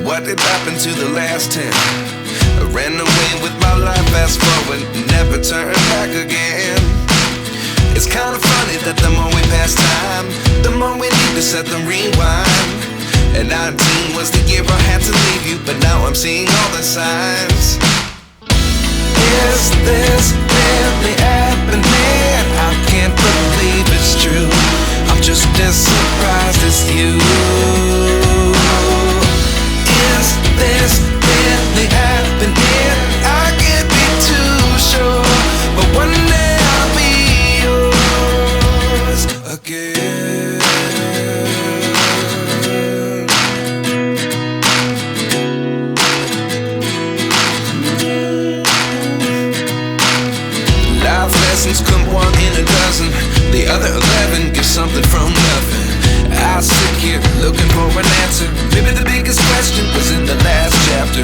what did happen to the last 10? I ran away with my life, fast forward, never turn back again. It's kind of funny that the more we pass time, the more we need to set them rewind. And 19 was the year I had to leave you, but now I'm seeing all the signs. Is this really happening? I can't believe it's true. I'm just as surprised as you. Is this really happening? I can't be too sure, but one day I'll be yours again. Life lessons come one in a dozen. The other 11 get something from nothing. I sit here looking for an answer. Maybe the biggest question was in the last chapter.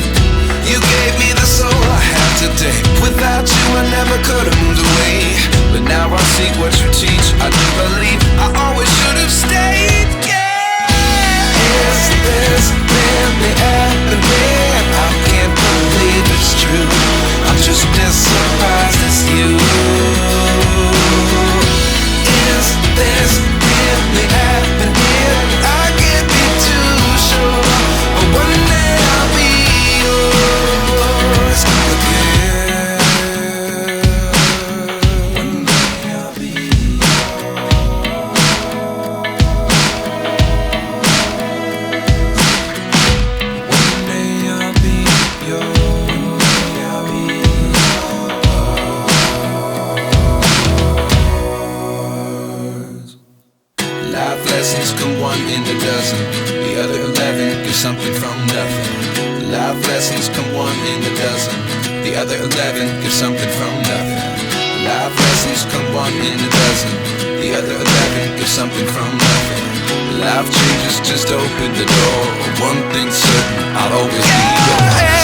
You gave me the soul I have today. Without you I never could have moved away. But now I see what you teach. I do believe I always should have stayed. Yeah. Is this really happening? I can't believe it's true. I'm just as surprised as you. Is this really happening? I can't be too sure, but one day I'll be yours again. One day I'll be yours. One day I'll be yours. One day I'll be yours. Life lessons come one in a dozen. The other 11 give something from nothing. Life lessons come one in a dozen. The other 11 give something from nothing. Life lessons come one in a dozen. The other 11 give something from nothing. Life changes just open the door. One thing's certain, I'll always be yours.